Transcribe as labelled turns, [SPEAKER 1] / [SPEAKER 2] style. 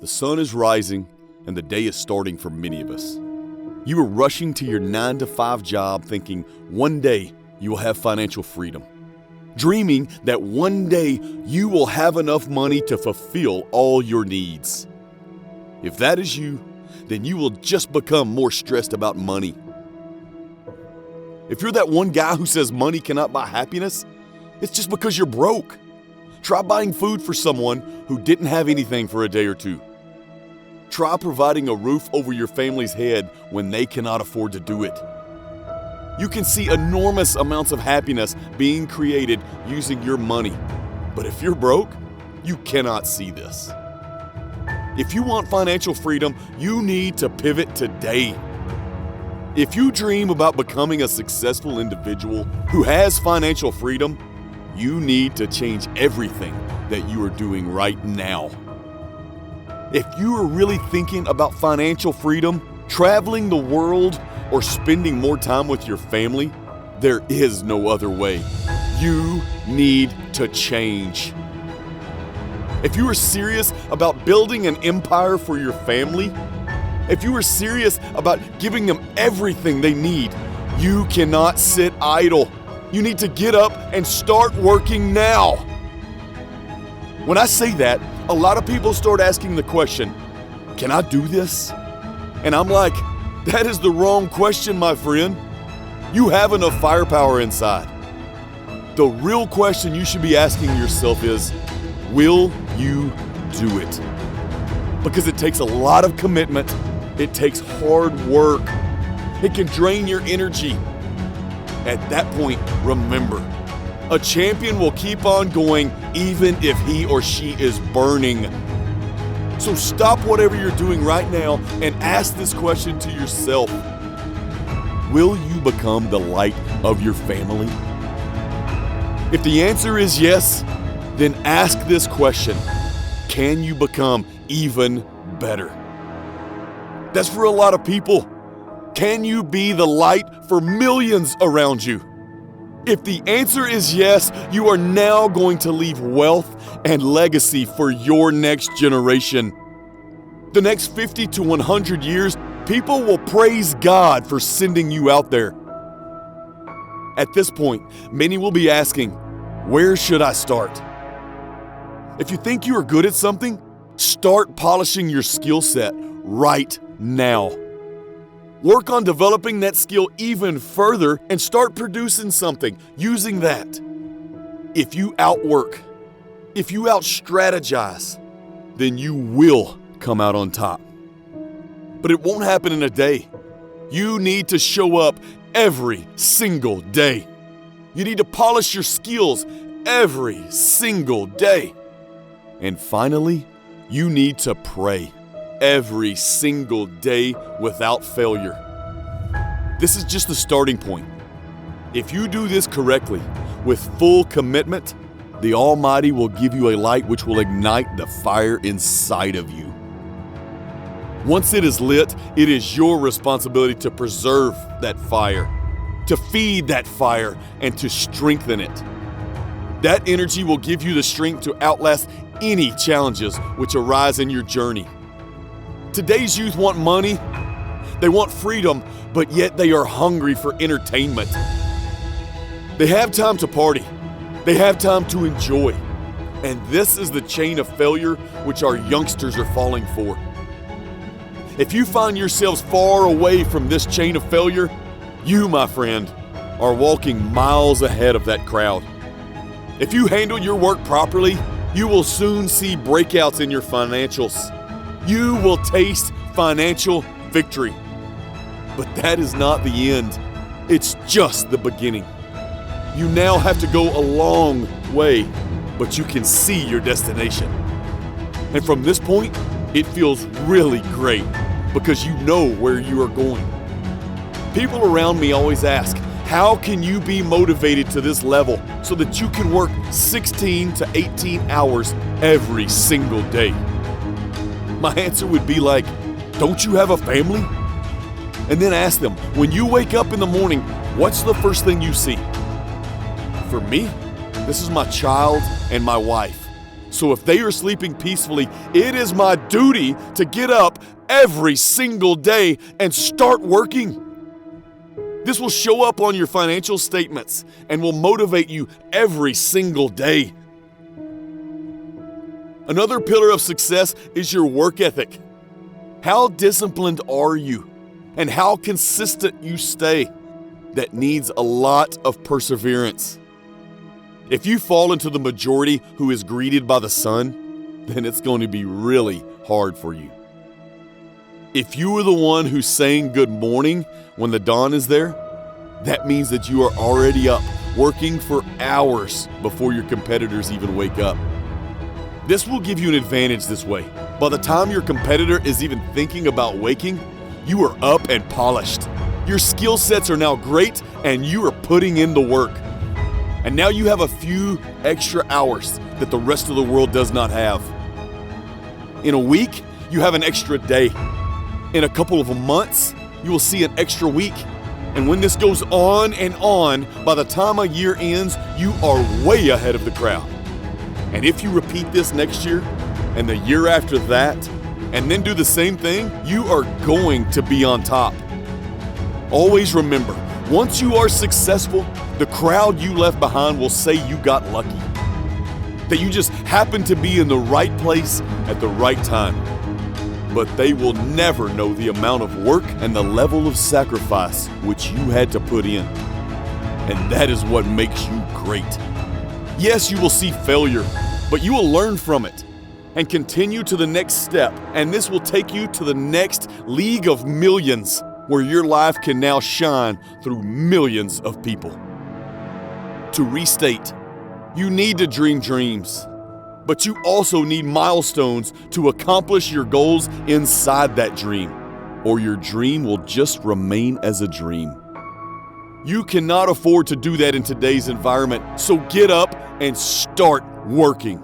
[SPEAKER 1] The sun is rising and the day is starting for many of us. You are rushing to your 9-to-5 job thinking one day you will have financial freedom, dreaming that one day you will have enough money to fulfill all your needs. If that is you, then you will just become more stressed about money. If you're that one guy who says money cannot buy happiness, it's just because you're broke. Try buying food for someone who didn't have anything for a day or two. Try providing a roof over your family's head when they cannot afford to do it. You can see enormous amounts of happiness being created using your money. But if you're broke, you cannot see this. If you want financial freedom, you need to pivot today. If you dream about becoming a successful individual who has financial freedom, you need to change everything that you are doing right now. If you are really thinking about financial freedom, traveling the world, or spending more time with your family, there is no other way. You need to change. If you are serious about building an empire for your family, if you are serious about giving them everything they need, you cannot sit idle. You need to get up and start working now. When I say that, a lot of people start asking the question, can I do this? And I'm like, that is the wrong question, my friend. You have enough firepower inside. The real question you should be asking yourself is, will you do it? Because it takes a lot of commitment. It takes hard work. It can drain your energy. At that point, remember, a champion will keep on going even if he or she is burning. So stop whatever you're doing right now and ask this question to yourself. Will you become the light of your family? If the answer is yes, then ask this question. Can you become even better? That's for a lot of people. Can you be the light for millions around you? If the answer is yes, you are now going to leave wealth and legacy for your next generation. The next 50 to 100 years, people will praise God for sending you out there. At this point, many will be asking, where should I start? If you think you are good at something, start polishing your skill set right now. Work on developing that skill even further and start producing something using that. If you outwork, if you out-strategize, then you will come out on top. But it won't happen in a day. You need to show up every single day. You need to polish your skills every single day. And finally, you need to pray every single day without failure. This is just the starting point. If you do this correctly, with full commitment, the Almighty will give you a light which will ignite the fire inside of you. Once it is lit, it is your responsibility to preserve that fire, to feed that fire, and to strengthen it. That energy will give you the strength to outlast any challenges which arise in your journey. Today's youth want money, they want freedom, but yet they are hungry for entertainment. They have time to party, they have time to enjoy, and this is the chain of failure which our youngsters are falling for. If you find yourselves far away from this chain of failure, you, my friend, are walking miles ahead of that crowd. If you handle your work properly, you will soon see breakouts in your financials. You will taste financial victory. But that is not the end. It's just the beginning. You now have to go a long way, but you can see your destination. And from this point, it feels really great because you know where you are going. People around me always ask, how can you be motivated to this level so that you can work 16 to 18 hours every single day? My answer would be like, don't you have a family? And then ask them, when you wake up in the morning, what's the first thing you see? For me, this is my child and my wife. So if they are sleeping peacefully, it is my duty to get up every single day and start working. This will show up on your financial statements and will motivate you every single day. Another pillar of success is your work ethic. How disciplined are you? And how consistent you stay? That needs a lot of perseverance. If you fall into the majority who is greeted by the sun, then it's going to be really hard for you. If you are the one who's saying good morning when the dawn is there, that means that you are already up, working for hours before your competitors even wake up. This will give you an advantage this way. By the time your competitor is even thinking about waking, you are up and polished. Your skill sets are now great and you are putting in the work. And now you have a few extra hours that the rest of the world does not have. In a week, you have an extra day. In a couple of months, you will see an extra week. And when this goes on and on, by the time a year ends, you are way ahead of the crowd. And if you repeat this next year and the year after that, and then do the same thing, you are going to be on top. Always remember, once you are successful, the crowd you left behind will say you got lucky. That you just happened to be in the right place at the right time. But they will never know the amount of work and the level of sacrifice which you had to put in. And that is what makes you great. Yes, you will see failure, but you will learn from it and continue to the next step. And this will take you to the next league of millions, where your life can now shine through millions of people. To restate, you need to dream dreams, but you also need milestones to accomplish your goals inside that dream, or your dream will just remain as a dream. You cannot afford to do that in today's environment, so get up and start working.